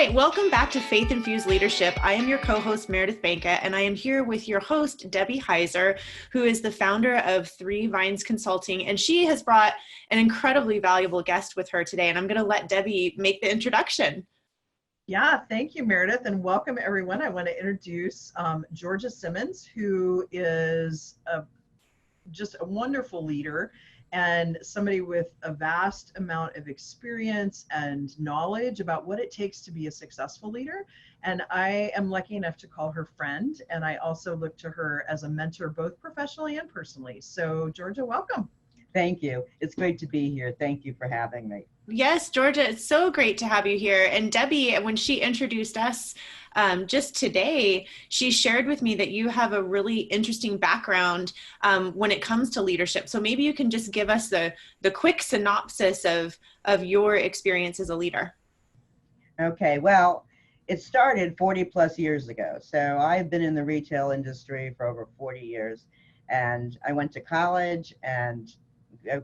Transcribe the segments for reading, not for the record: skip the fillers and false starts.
right, welcome back to Faith Infused Leadership. I am your co-host Meredith Banka, and I am here with your host Debbie Heiser, who is the founder of Three Vines Consulting, and she has brought an incredibly valuable guest with her today, and I'm going to let Debbie make the introduction. Yeah, thank you, Meredith, and welcome everyone. I want to introduce Georgia Simmons, who is just a wonderful leader and somebody with a vast amount of experience and knowledge about what it takes to be a successful leader. And I am lucky enough to call her friend, and I also look to her as a mentor, both professionally and personally. So Georgia, welcome. Thank you. It's great to be here. Thank you for having me. Yes, Georgia, it's so great to have you here. And Debbie, when she introduced us just today, she shared with me that you have a really interesting background when it comes to leadership. So maybe you can just give us the quick synopsis of your experience as a leader. Okay, well, it started 40 plus years ago. So I've been in the retail industry for over 40 years. And I went to college and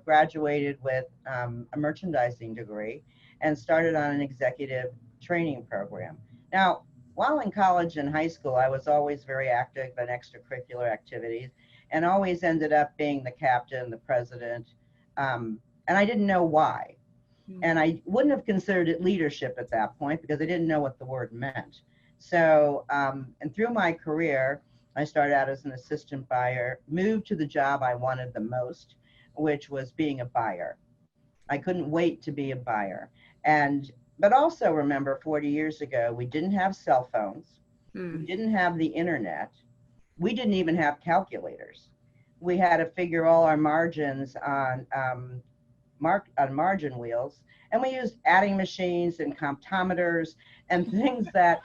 graduated with a merchandising degree and started on an executive training program. Now, while in college and high school, I was always very active in extracurricular activities and always ended up being the captain, the president, and I didn't know why. And I wouldn't have considered it leadership at that point because I didn't know what the word meant. So, and through my career, I started out as an assistant buyer, moved to the job I wanted the most, which was being a buyer. I couldn't wait to be a buyer. But also remember 40 years ago, we didn't have cell phones. We didn't have the internet. We didn't even have calculators. We had to figure all our margins on margin wheels. And we used adding machines and comptometers and things that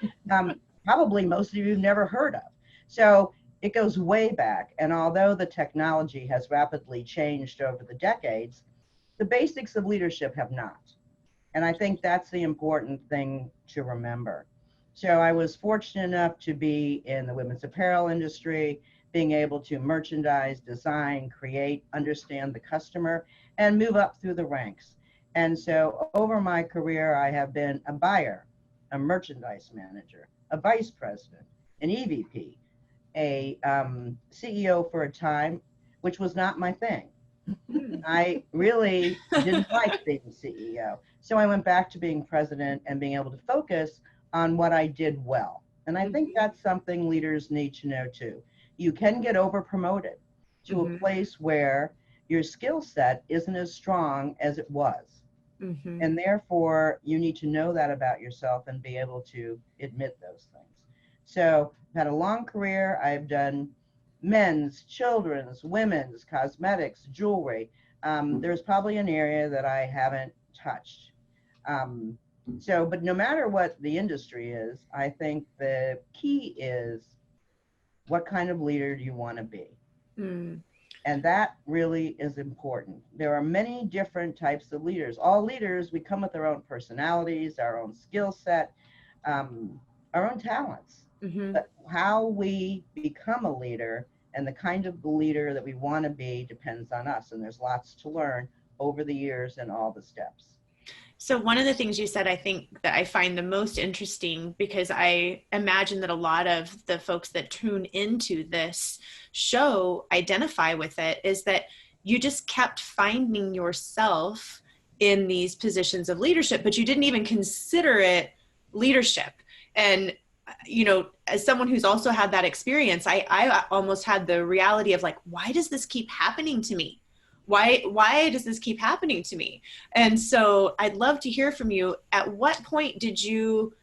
probably most of you have never heard of. So it goes way back. And although the technology has rapidly changed over the decades, the basics of leadership have not. And I think that's the important thing to remember. So I was fortunate enough to be in the women's apparel industry, being able to merchandise, design, create, understand the customer, and move up through the ranks. And so over my career, I have been a buyer, a merchandise manager, a vice president, an EVP, a CEO for a time, which was not my thing. I really didn't like being CEO. So I went back to being president and being able to focus on what I did well. And I think that's something leaders need to know too. You can get over promoted to a place where your skill set isn't as strong as it was. And therefore, you need to know that about yourself and be able to admit those things. So I've had a long career. I've done men's, children's, women's, cosmetics, jewelry. There's probably an area that I haven't touched. But no matter what the industry is, I think the key is what kind of leader do you want to be? And that really is important. There are many different types of leaders. All leaders, we come with our own personalities, our own skill set, our own talents. But how we become a leader and the kind of leader that we want to be depends on us. And there's lots to learn over the years and all the steps. So one of the things you said, I think that I find the most interesting, because I imagine that a lot of the folks that tune into this show identify with it, is that you just kept finding yourself in these positions of leadership, but you didn't even consider it leadership. And, you know, as someone who's also had that experience, I almost had the reality of like, why does this keep happening to me? Why does this keep happening to me? And so I'd love to hear from you. At what point did you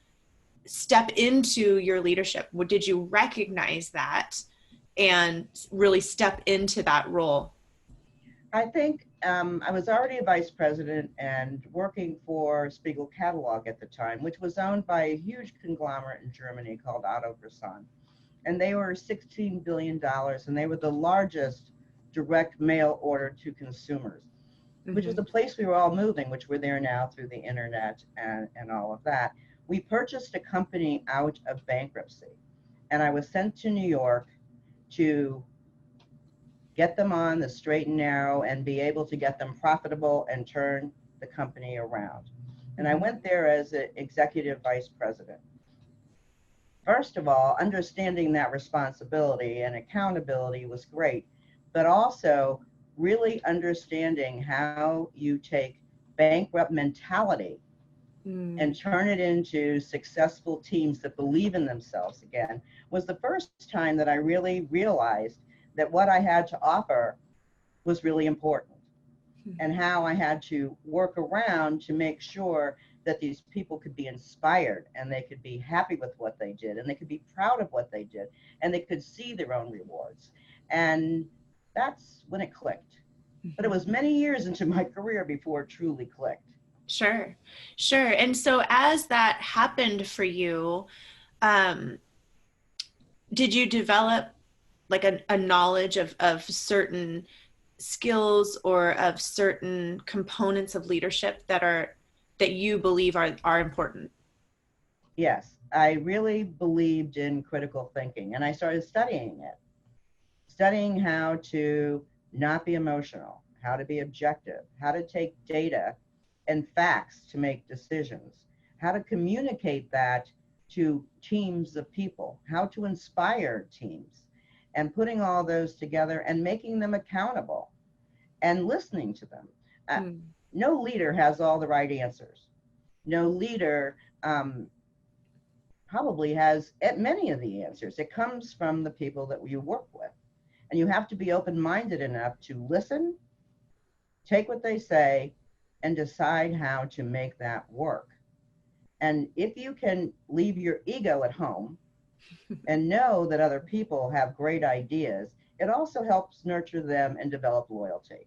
step into your leadership? Did you recognize that and really step into that role? I think I was already a vice president and working for Spiegel Catalog at the time, which was owned by a huge conglomerate in Germany called Otto Grisson. And they were $16 billion, and they were the largest direct mail order to consumers, which is the place we were all moving, which we're there now through the internet and all of that. We purchased a company out of bankruptcy, and I was sent to New York to get them on the straight and narrow and be able to get them profitable and turn the company around. And I went there as an executive vice president. First of all, understanding that responsibility and accountability was great, but also really understanding how you take bankrupt mentality and turn it into successful teams that believe in themselves again was the first time that I really realized that what I had to offer was really important, and how I had to work around to make sure that these people could be inspired and they could be happy with what they did and they could be proud of what they did and they could see their own rewards. And that's when it clicked. But it was many years into my career before it truly clicked. Sure, sure. And so as that happened for you, um, did you develop like a knowledge of certain skills or of certain components of leadership that you believe are important? Yes, I really believed in critical thinking and I started studying it, studying how to not be emotional, how to be objective, how to take data and facts to make decisions, how to communicate that to teams of people, how to inspire teams, and putting all those together and making them accountable and listening to them. No leader has all the right answers. No leader probably has many of the answers. It comes from the people that you work with. And you have to be open-minded enough to listen, take what they say, and decide how to make that work. And if you can leave your ego at home and know that other people have great ideas, it also helps nurture them and develop loyalty.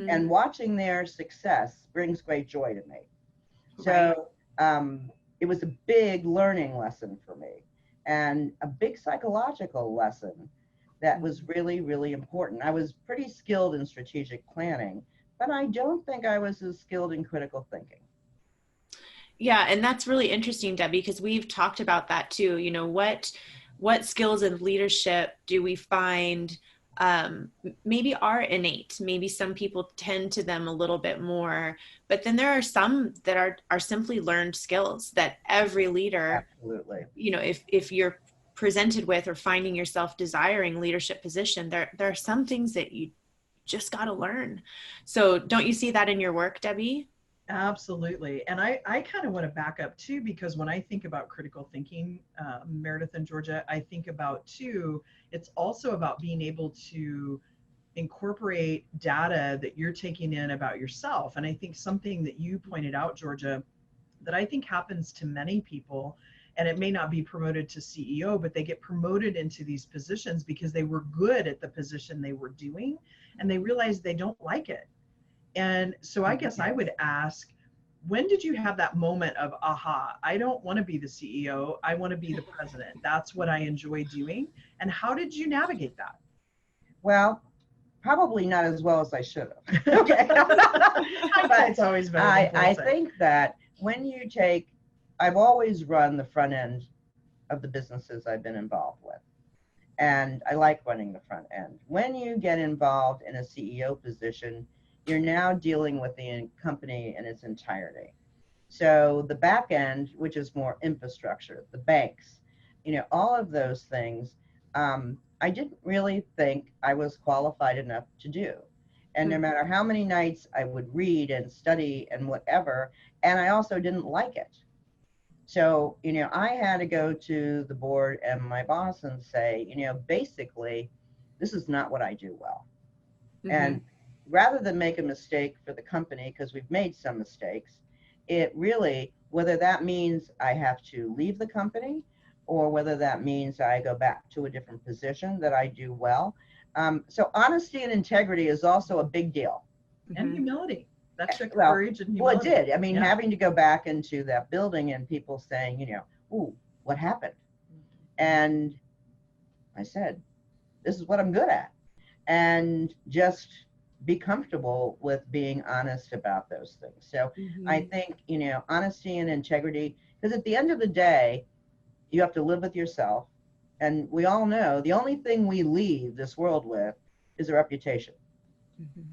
And watching their success brings great joy to me. So it was a big learning lesson for me and a big psychological lesson that was really, really important. I was pretty skilled in strategic planning, but I don't think I was as skilled in critical thinking. Yeah, and that's really interesting, Debbie, because we've talked about that too. You know, what skills in leadership do we find maybe are innate? Maybe some people tend to them a little bit more, but then there are some that are simply learned skills that every leader, absolutely, you know, if you're presented with or finding yourself desiring leadership position, there are some things that you just got to learn. So don't you see that in your work, Debbie? Absolutely. And I kind of want to back up too, because when I think about critical thinking, Meredith and Georgia, I think about too, it's also about being able to incorporate data that you're taking in about yourself. And I think something that you pointed out, Georgia, that I think happens to many people, and it may not be promoted to CEO, but they get promoted into these positions because they were good at the position they were doing and they realize they don't like it. And so I guess I would ask, when did you have that moment of, aha, I don't want to be the CEO, I want to be the president. That's what I enjoy doing. And how did you navigate that? Well, probably not as well as I should have. Okay. It's always better. I think that when you take, I've always run the front end of the businesses I've been involved with. And I like running the front end. When you get involved in a CEO position, you're now dealing with the company in its entirety. So the back end, which is more infrastructure, the banks, you know, all of those things, I didn't really think I was qualified enough to do. And no matter how many nights I would read and study and whatever, and I also didn't like it. So, you know, I had to go to the board and my boss and say, you know, basically, this is not what I do well. And rather than make a mistake for the company, because we've made some mistakes, it really, whether that means I have to leave the company or whether that means I go back to a different position that I do well. So honesty and integrity is also a big deal. And humility. That took courage and humility. Well, it did. I mean, having to go back into that building and people saying, you know, ooh, what happened? And I said, this is what I'm good at. And just be comfortable with being honest about those things. So I think, you know, honesty and integrity, because at the end of the day, you have to live with yourself. And we all know the only thing we leave this world with is a reputation.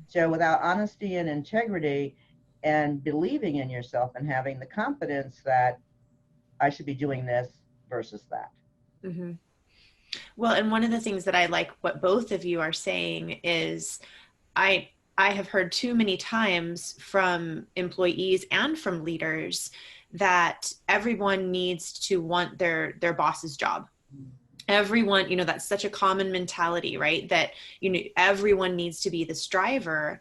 So without honesty and integrity, and believing in yourself and having the confidence that I should be doing this versus that. Mm-hmm. Well, and one of the things that I like what both of you are saying is I I have heard too many times from employees and from leaders that everyone needs to want their boss's job. Everyone, that's such a common mentality, right? That everyone needs to be the striver.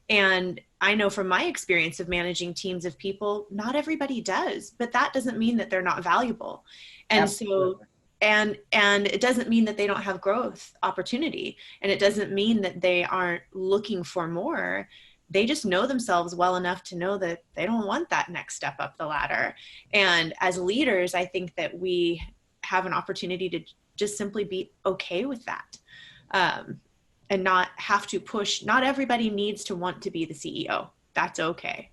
And I know from my experience of managing teams of people, not everybody does, but that doesn't mean that they're not valuable. And so Absolutely. and it doesn't mean that they don't have growth opportunity, and it doesn't mean that they aren't looking for more. They just know themselves well enough to know that they don't want that next step up the ladder. And as leaders, I think that we have an opportunity to just simply be okay with that, and not have to push. Not everybody needs to want to be the CEO. That's okay.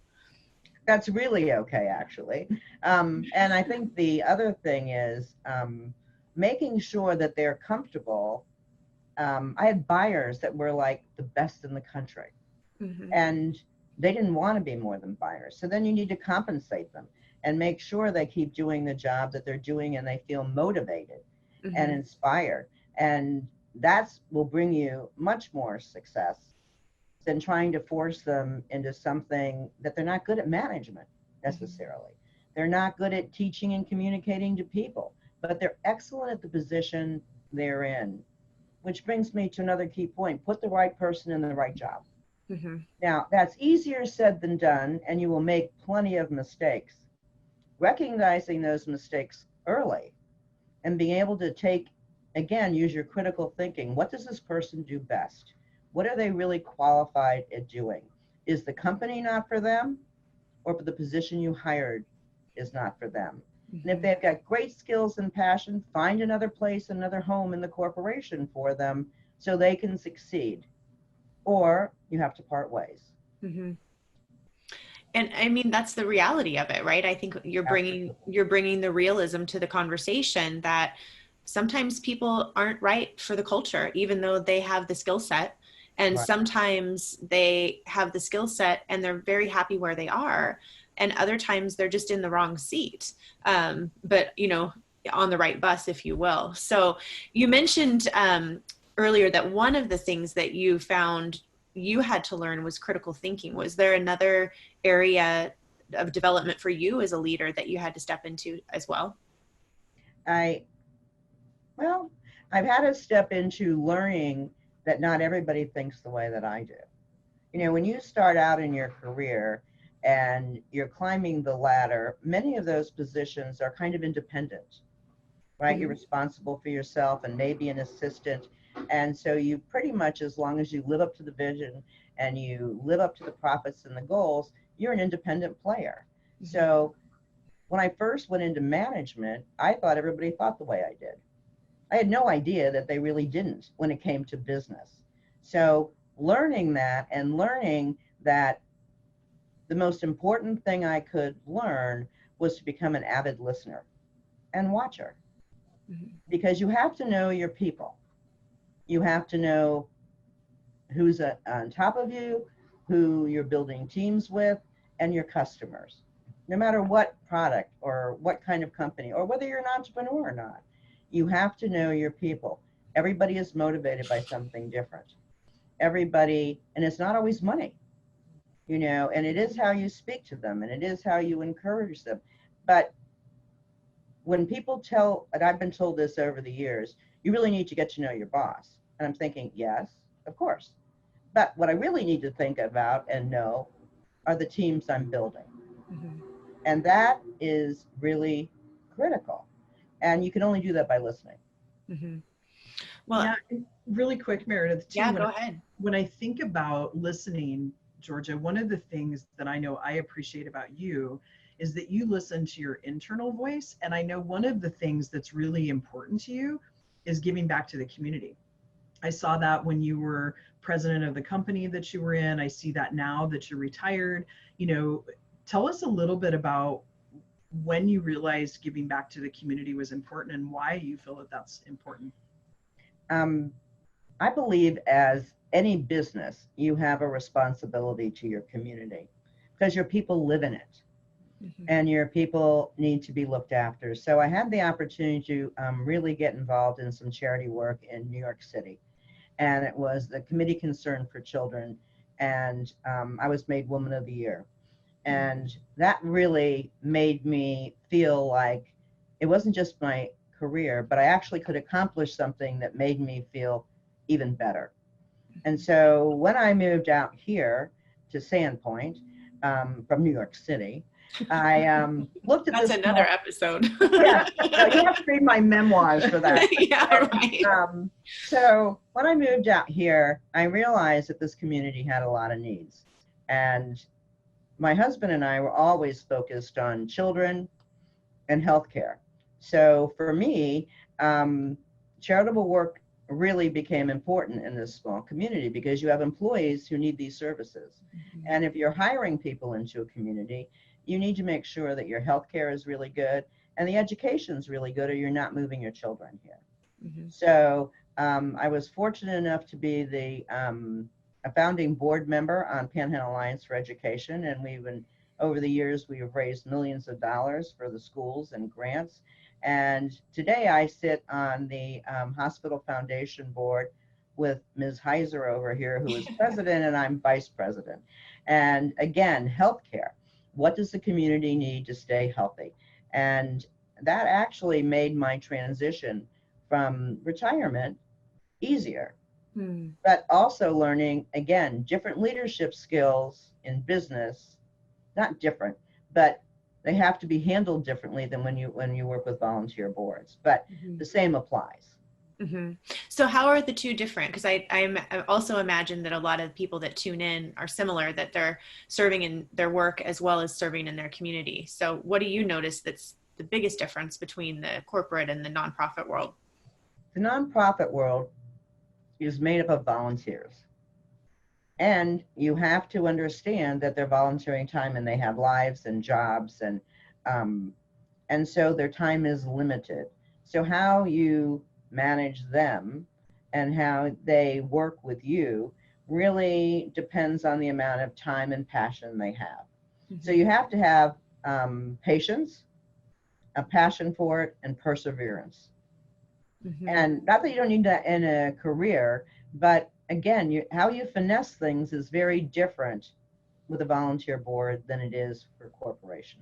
That's really okay, actually. And I think the other thing is making sure that they're comfortable. I had buyers that were like the best in the country, Mm-hmm. and they didn't want to be more than buyers. So then you need to compensate them and make sure they keep doing the job that they're doing and they feel motivated and Mm-hmm. inspired. And that's will bring you much more success than trying to force them into something that they're not good at management necessarily. They're not good at teaching and communicating to people, but they're excellent at the position they're in, which brings me to another key point. Put the right person in the right job. Mm-hmm. Now, that's easier said than done, and you will make plenty of mistakes. Recognizing those mistakes early and being able to again, use your critical thinking. What does this person do best? What are they really qualified at doing? Is the company not for them, or the position you hired is not for them? And if Mm-hmm. they've got great skills and passion, find another place, another home in the corporation for them so they can succeed. Or you have to part ways. Mm-hmm. And I mean, that's the reality of it, right? I think Absolutely. you're bringing the realism to the conversation that sometimes people aren't right for the culture, even though they have the skill set. And Right. sometimes they have the skill set and they're very happy where they are. And other times they're just in the wrong seat. But, on the right bus, if you will. So you mentioned earlier that one of the things that you found you had to learn was critical thinking. Was there another area of development for you as a leader that you had to step into as well? I Well, I've had to step into learning that not everybody thinks the way that I do. When you start out in your career and you're climbing the ladder, many of those positions are kind of independent, right? You're Mm-hmm. responsible for yourself and maybe an assistant. And so you pretty much, as long as you live up to the vision and you live up to the profits and the goals, you're an independent player. Mm-hmm. So when I first went into management, I thought everybody thought the way I did. I had no idea that they really didn't when it came to business. So learning that and learning that the most important thing I could learn was to become an avid listener and watcher, Mm-hmm. because you have to know your people. You have to know who's on top of you, who you're building teams with, and your customers, no matter what product or what kind of company, or whether you're an entrepreneur or not. You have to know your people. Everybody is motivated by something different. Everybody, and it's not always money, and it is how you speak to them and it is how you encourage them. But when people and I've been told this over the years, you really need to get to know your boss. And I'm thinking, yes, of course. But what I really need to think about and know are the teams I'm building. Mm-hmm. And that is really critical. And you can only do that by listening. Mm-hmm. Well, Yeah, and really quick, Meredith, too, yeah, go ahead. when I think about listening, Georgia, one of the things that I know I appreciate about you is that you listen to your internal voice. And I know one of the things that's really important to you is giving back to the community. I saw that when you were president of the company that you were in. I see that now that you're retired. Tell us a little bit about when you realized giving back to the community was important and why you feel that that's important. Um, I believe as any business, you have a responsibility to your community. because your people live in it. And your people need to be looked after. So I had the opportunity to really get involved in some charity work in New York City. And it was the Committee Concern for Children. And I was made Woman of the Year. And that really made me feel like it wasn't just my career, but I actually could accomplish something that made me feel even better. And so when I moved out here to Sandpoint from New York City, I looked at That's this. another episode. Yeah, no, you have to read my memoirs for that. Yeah, right. So when I moved out here, I realized that this community had a lot of needs. And my husband and I were always focused on children and healthcare. So for me, charitable work really became important in this small community because you have employees who need these services. And if you're hiring people into a community, you need to make sure that your healthcare is really good and the education is really good, or you're not moving your children here. So I was fortunate enough to be a founding board member on Panhandle Alliance for Education, and over the years, we have raised millions of dollars for the schools and grants. And today I sit on the Hospital Foundation Board with Ms. Heiser over here, who is president, and I'm vice president. And again, healthcare. What does the community need to stay healthy? And that actually made my transition from retirement easier. But also learning, again, different leadership skills in business, not different, but they have to be handled differently than when you work with volunteer boards, but the same applies. So how are the two different? Because I also imagine that a lot of people that tune in are similar, that they're serving in their work as well as serving in their community. So what do you notice that's the biggest difference between the corporate and the nonprofit world? The nonprofit world is made up of volunteers. And you have to understand that they're volunteering time and they have lives and jobs, and so their time is limited. So how you manage them and how they work with you really depends on the amount of time and passion they have. So you have to have patience, a passion for it, and perseverance. And not that you don't need that in a career, but again, how you finesse things is very different with a volunteer board than it is for a corporation.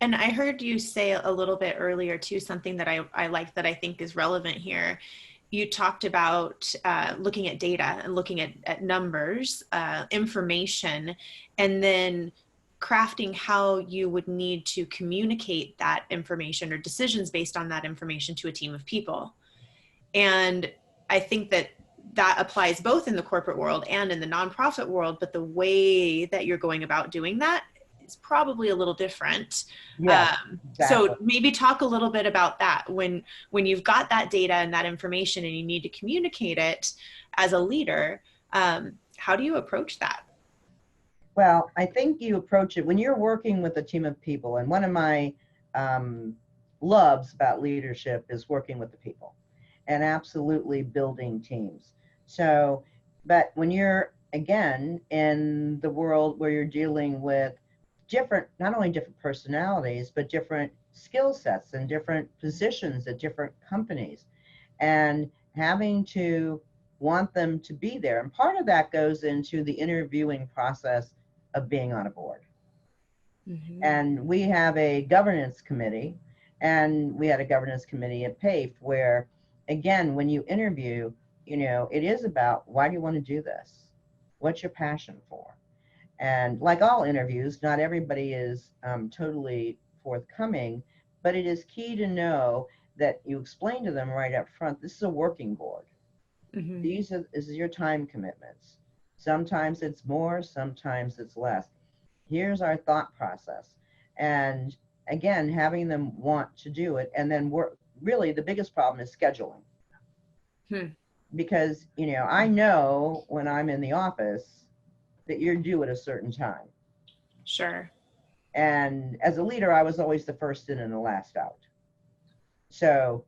And I heard you say a little bit earlier too, something that I like that I think is relevant here. You talked about looking at data and looking at numbers, information, and then crafting how you would need to communicate that information or decisions based on that information to a team of people. And I think that applies both in the corporate world and in the nonprofit world, but the way that you're going about doing that is probably a little different. Yeah, exactly. So maybe talk a little bit about that. When you've got that data and that information and you need to communicate it as a leader, how do you approach that? Well, I think you approach it when you're working with a team of people. And one of my loves about leadership is working with the people and absolutely building teams. So, but when you're, again, in the world where you're dealing with different, not only different personalities, but different skill sets and different positions at different companies, and having to want them to be there. And part of that goes into the interviewing process of being on a board. And we have a governance committee, and we had a governance committee at PAFE where, again, when you interview, it is about, why do you want to do this? What's your passion for? And like all interviews, not everybody is totally forthcoming, but it is key to know that you explain to them right up front, this is a working board. This is your time commitments. Sometimes it's more, sometimes it's less. Here's our thought process. And again, having them want to do it. And then really the biggest problem is scheduling. Because, I know when I'm in the office that you're due at a certain time. Sure. And as a leader, I was always the first in and the last out. So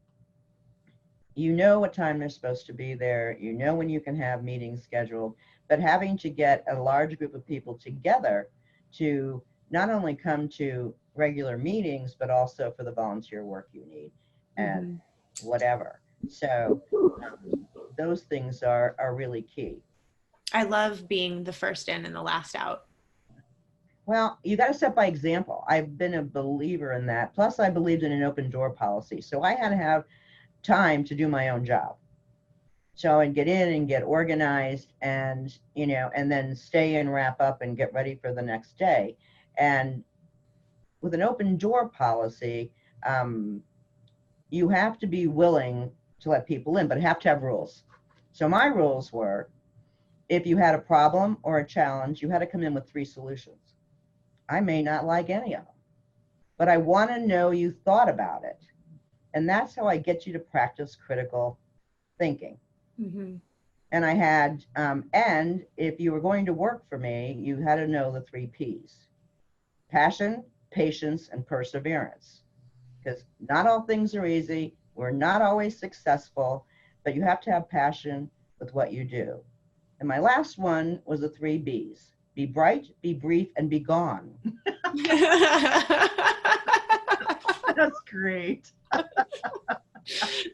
what time they're supposed to be there, when you can have meetings scheduled, but having to get a large group of people together to not only come to regular meetings, but also for the volunteer work you need and whatever. So those things are really key. I love being the first in and the last out. Well, you got to set by example. I've been a believer in that. Plus, I believed in an open door policy. So I had to have time to do my own job. So I'd get in and get organized and, and then stay and wrap up and get ready for the next day. And with an open door policy, you have to be willing to let people in, but have to have rules. So my rules were, if you had a problem or a challenge, you had to come in with 3 solutions. I may not like any of them, but I want to know you thought about it. And that's how I get you to practice critical thinking. And I had, and if you were going to work for me, you had to know the 3 Ps: passion, patience, and perseverance. Because not all things are easy. We're not always successful, but you have to have passion with what you do. And my last one was the 3 Bs: be bright, be brief, and be gone. That's great.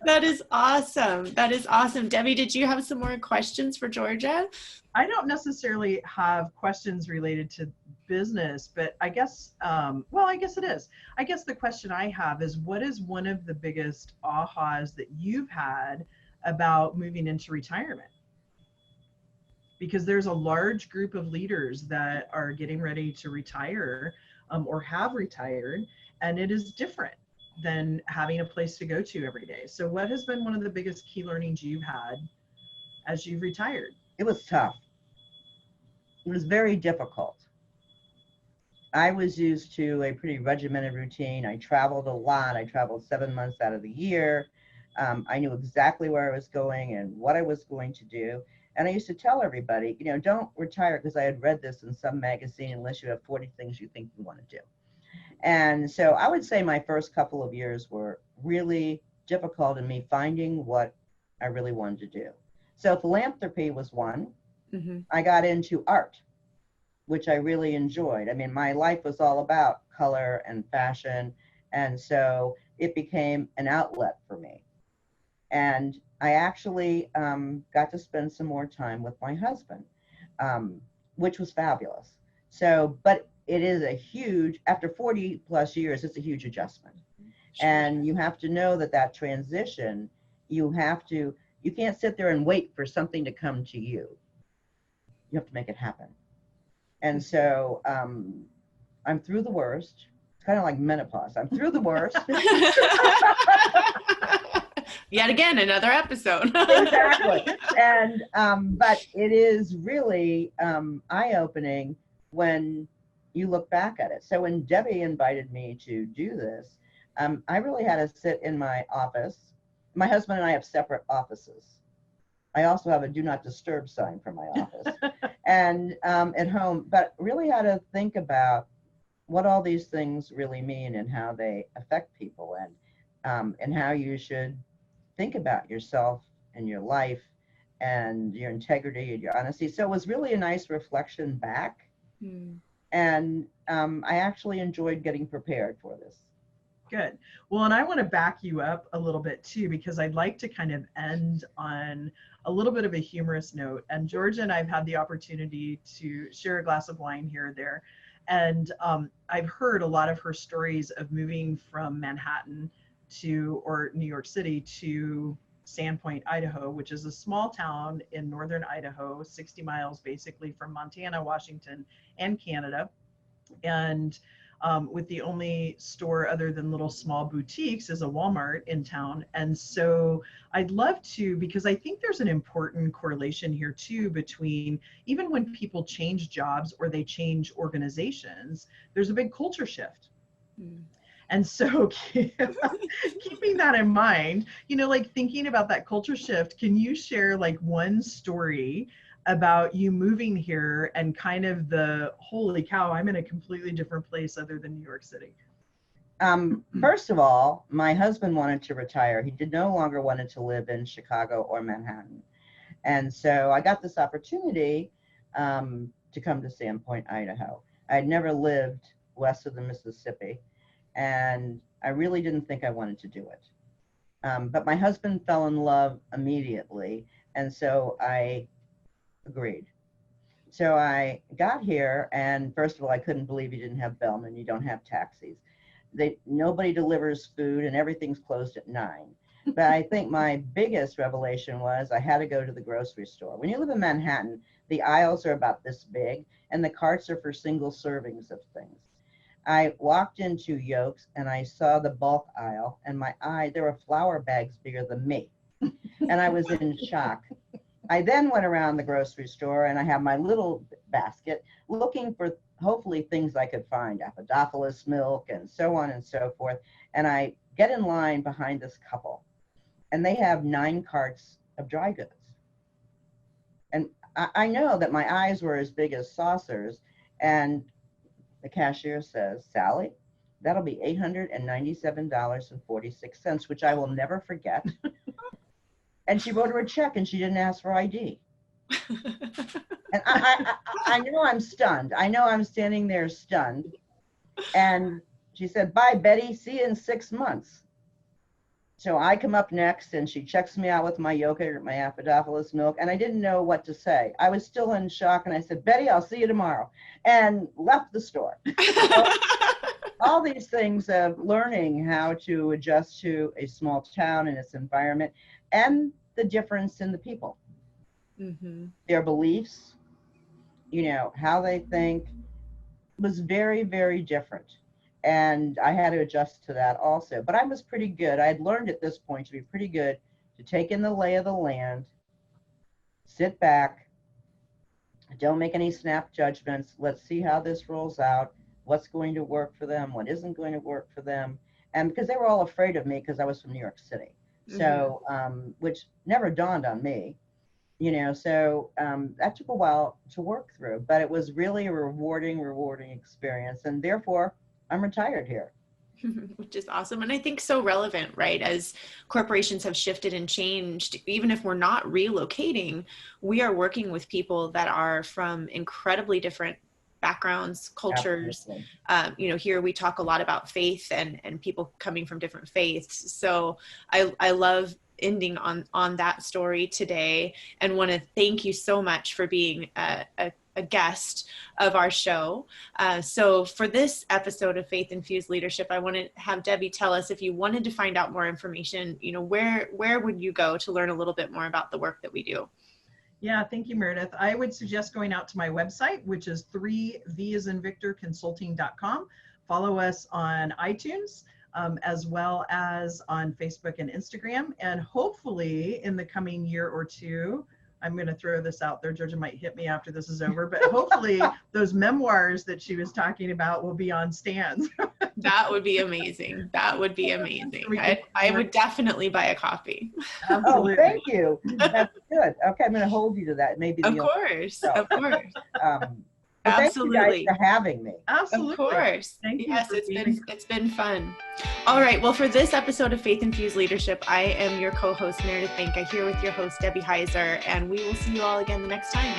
That is awesome. That is awesome. Debbie, did you have some more questions for Georgia? I don't necessarily have questions related to business, but I guess, I guess it is. I guess the question I have is, what is one of the biggest ahas that you've had about moving into retirement? Because there's a large group of leaders that are getting ready to retire or have retired, and it is different than having a place to go to every day. So what has been one of the biggest key learnings you've had as you've retired? It was tough. It was very difficult. I was used to a pretty regimented routine. I traveled a lot. I traveled 7 months out of the year. I knew exactly where I was going and what I was going to do. And I used to tell everybody, don't retire, because I had read this in some magazine, unless you have 40 things you think you want to do. And so I would say my first couple of years were really difficult in me finding what I really wanted to do. So philanthropy was one. I got into art, which I really enjoyed. I mean, my life was all about color and fashion. And so it became an outlet for me. And I actually got to spend some more time with my husband, which was fabulous. So, but it is a huge, after 40 plus years, it's a huge adjustment. Sure. And you have to know that transition, you can't sit there and wait for something to come to you. You have to make it happen. And so I'm through the worst. It's kind of like menopause. I'm through the worst. Yet again, another episode. Exactly. And, but it is really eye-opening when you look back at it. So when Debbie invited me to do this, I really had to sit in my office. My husband and I have separate offices. I also have a do not disturb sign for my office and at home, but really had to think about what all these things really mean and how they affect people, and how you should think about yourself and your life and your integrity and your honesty. So it was really a nice reflection back. And I actually enjoyed getting prepared for this. Good. Well, and I want to back you up a little bit too, because I'd like to kind of end on a little bit of a humorous note. And Georgia and I've had the opportunity to share a glass of wine here or there. And I've heard a lot of her stories of moving from Manhattan or New York City to Sandpoint, Idaho, which is a small town in northern Idaho, 60 miles basically from Montana, Washington, and Canada. And with the only store other than little small boutiques is a Walmart in town. And so I'd love to, because I think there's an important correlation here too between even when people change jobs or they change organizations, there's a big culture shift. And so keeping that in mind, like thinking about that culture shift, can you share like one story about you moving here and kind of the holy cow, I'm in a completely different place other than New York City? First of all, my husband wanted to retire. He did no longer wanted to live in Chicago or Manhattan. And so I got this opportunity to come to Sandpoint, Idaho. I had never lived west of the Mississippi, and I really didn't think I wanted to do it. But my husband fell in love immediately, and so I agreed. So I got here, and first of all, I couldn't believe you didn't have bellmen, you don't have taxis. Nobody delivers food, and everything's closed at 9. But I think my biggest revelation was I had to go to the grocery store. When you live in Manhattan, the aisles are about this big, and the carts are for single servings of things. I walked into Yolks, and I saw the bulk aisle, and there were flour bags bigger than me, and I was in shock. I then went around the grocery store, and I have my little basket looking for hopefully things I could find, Apodophilus milk and so on and so forth. And I get in line behind this couple, and they have 9 carts of dry goods. And I know that my eyes were as big as saucers, and the cashier says, "Sally, that'll be $897.46, which I will never forget." And she wrote her a check, and she didn't ask for ID. And I know I'm stunned. I know I'm standing there stunned. And she said, "Bye, Betty. See you in 6 months." So I come up next, and she checks me out with my yogurt, my Apodophilus milk, and I didn't know what to say. I was still in shock, and I said, "Betty, I'll see you tomorrow," and left the store. So, all these things of learning how to adjust to a small town and its environment, and the difference in the people, their beliefs, how they think was very, very different. And I had to adjust to that also. But I was pretty good. I had learned at this point to be pretty good to take in the lay of the land, sit back, don't make any snap judgments. Let's see how this rolls out, what's going to work for them, what isn't going to work for them. And because they were all afraid of me because I was from New York City. So, which never dawned on me, so that took a while to work through, but it was really a rewarding experience. And therefore, I'm retired here. Which is awesome. And I think so relevant, right? As corporations have shifted and changed, even if we're not relocating, we are working with people that are from incredibly different backgrounds, cultures. Here we talk a lot about faith and people coming from different faiths. So I love ending on that story today, and want to thank you so much for being a guest of our show. So for this episode of Faith Infused Leadership, I want to have Debbie tell us, if you wanted to find out more information, where would you go to learn a little bit more about the work that we do? Yeah, thank you, Meredith. I would suggest going out to my website, which is 3V as in Victor consulting.com. Follow us on iTunes, as well as on Facebook and Instagram. And hopefully in the coming year or two, I'm going to throw this out there. Georgia might hit me after this is over, but hopefully those memoirs that she was talking about will be on stands. That would be amazing. That would be amazing. I would definitely buy a copy. Absolutely. Oh, thank you. That's good. Okay, I'm going to hold you to that. Maybe of course. Absolutely. Thank you guys for having me. Absolutely. Of course. Thank you. Yes, it's been fun. All right. Well, for this episode of Faith Infused Leadership, I am your co-host, Meredith Banka, here with your host, Debbie Heiser, and we will see you all again the next time.